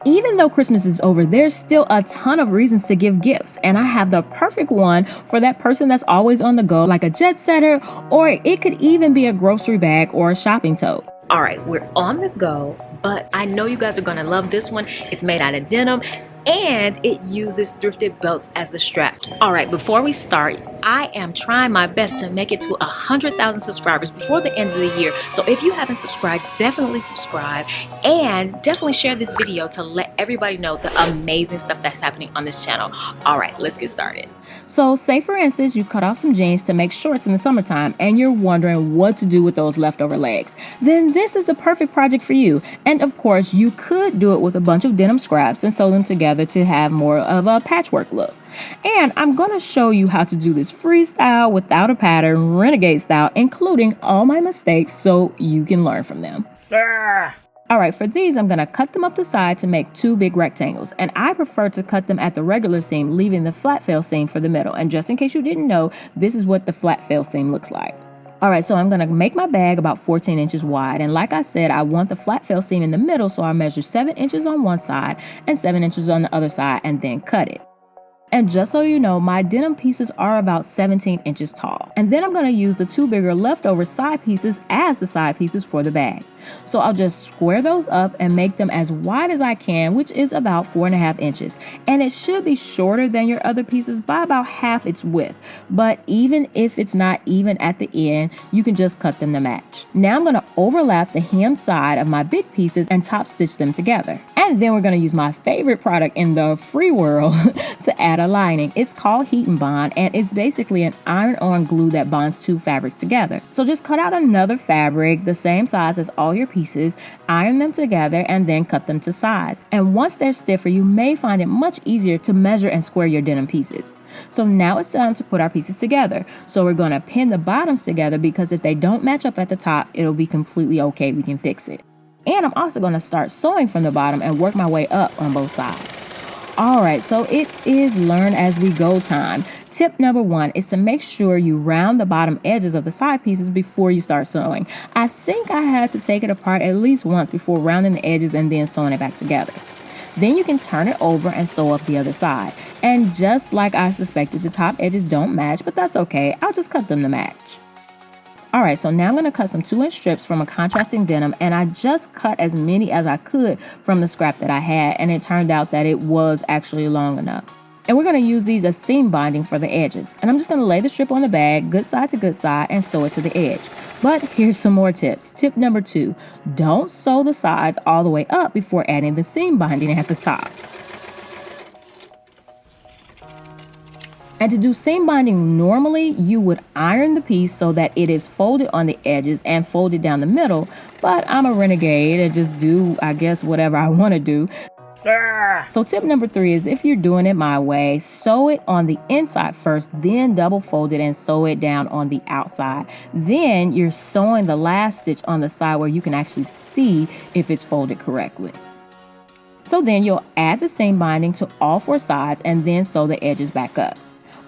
Even though Christmas is over, there's still a ton of reasons to give gifts, and I have the perfect one for that person that's always on the go, like a jet setter, or it could even be a grocery bag or a shopping tote. All right, we're on the go, but I know you guys are gonna love this one. It's made out of denim, and it uses thrifted belts as the straps. All right, before we start, I am trying my best to make it to 100,000 subscribers before the end of the year. So if you haven't subscribed, definitely subscribe, and definitely share this video to let everybody know the amazing stuff that's happening on this channel. All right, let's get started. So say for instance, you cut off some jeans to make shorts in the summertime, and you're wondering what to do with those leftover legs. Then this is the perfect project for you. And of course, you could do it with a bunch of denim scraps and sew them together to have more of a patchwork look. And I'm going to show you how to do this freestyle without a pattern, renegade style, including all my mistakes so you can learn from them. Alright, for these I'm going to cut them up the side to make two big rectangles, and I prefer to cut them at the regular seam, leaving the flat fail seam for the middle. And just in case you didn't know, this is what the flat fail seam looks like. Alright, so I'm going to make my bag about 14 inches wide, and like I said, I want the flat fail seam in the middle, so I measure 7 inches on one side and 7 inches on the other side and then cut it. And just so you know, my denim pieces are about 17 inches tall. And then I'm going to use the two bigger leftover side pieces as the side pieces for the bag. So I'll just square those up and make them as wide as I can, which is about 4.5 inches. And it should be shorter than your other pieces by about half its width. But even if it's not even at the end, you can just cut them to match. Now I'm going to overlap the hem side of my big pieces and top stitch them together. And then we're going to use my favorite product in the free world to add a lining. It's called Heat and Bond, and it's basically an iron-on glue that bonds two fabrics together. So just cut out another fabric the same size as all your pieces, iron them together, and then cut them to size. And once they're stiffer, you may find it much easier to measure and square your denim pieces. So now it's time to put our pieces together. So we're going to pin the bottoms together, because if they don't match up at the top, it'll be completely okay. We can fix it. And I'm also going to start sewing from the bottom and work my way up on both sides. Alright, so it is learn as we go time. Tip number 1 is to make sure you round the bottom edges of the side pieces before you start sewing. I think I had to take it apart at least once before rounding the edges and then sewing it back together. Then you can turn it over and sew up the other side. And just like I suspected, the top edges don't match, but that's okay. I'll just cut them to match. Alright, so now I'm going to cut some 2-inch strips from a contrasting denim, and I just cut as many as I could from the scrap that I had, and it turned out that it was actually long enough. And we're going to use these as seam binding for the edges. And I'm just going to lay the strip on the bag, good side to good side, and sew it to the edge. But here's some more tips. Tip number 2, don't sew the sides all the way up before adding the seam binding at the top. And to do seam binding normally, you would iron the piece so that it is folded on the edges and folded down the middle. But I'm a renegade and just do, I guess, whatever I want to do. So tip number 3 is, if you're doing it my way, sew it on the inside first, then double fold it and sew it down on the outside. Then you're sewing the last stitch on the side where you can actually see if it's folded correctly. So then you'll add the seam binding to all 4 sides and then sew the edges back up.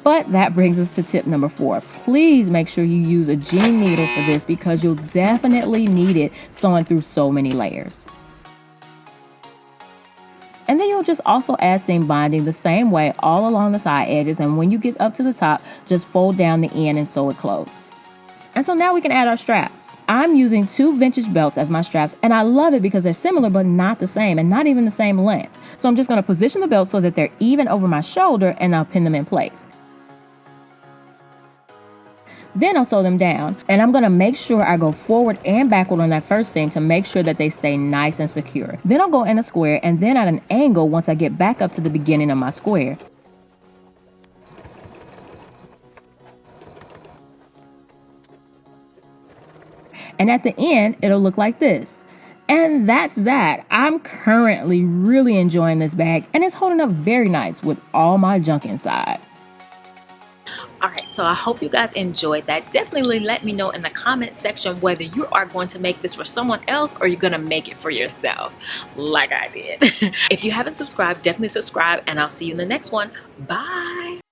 But that brings us to tip number 4. Please make sure you use a jean needle for this, because you'll definitely need it sewing through so many layers. And then you'll just also add seam binding the same way all along the side edges, and when you get up to the top, just fold down the end and sew it closed. And so now we can add our straps. I'm using 2 vintage belts as my straps, and I love it because they're similar but not the same, and not even the same length. So I'm just going to position the belts so that they're even over my shoulder, and I'll pin them in place. Then I'll sew them down, and I'm going to make sure I go forward and backward on that first seam to make sure that they stay nice and secure. Then I'll go in a square and then at an angle once I get back up to the beginning of my square. And at the end, it'll look like this. And that's that. I'm currently really enjoying this bag, and it's holding up very nice with all my junk inside. Alright, so I hope you guys enjoyed that. Definitely let me know in the comment section whether you are going to make this for someone else or you're going to make it for yourself, like I did. If you haven't subscribed, definitely subscribe, and I'll see you in the next one. Bye!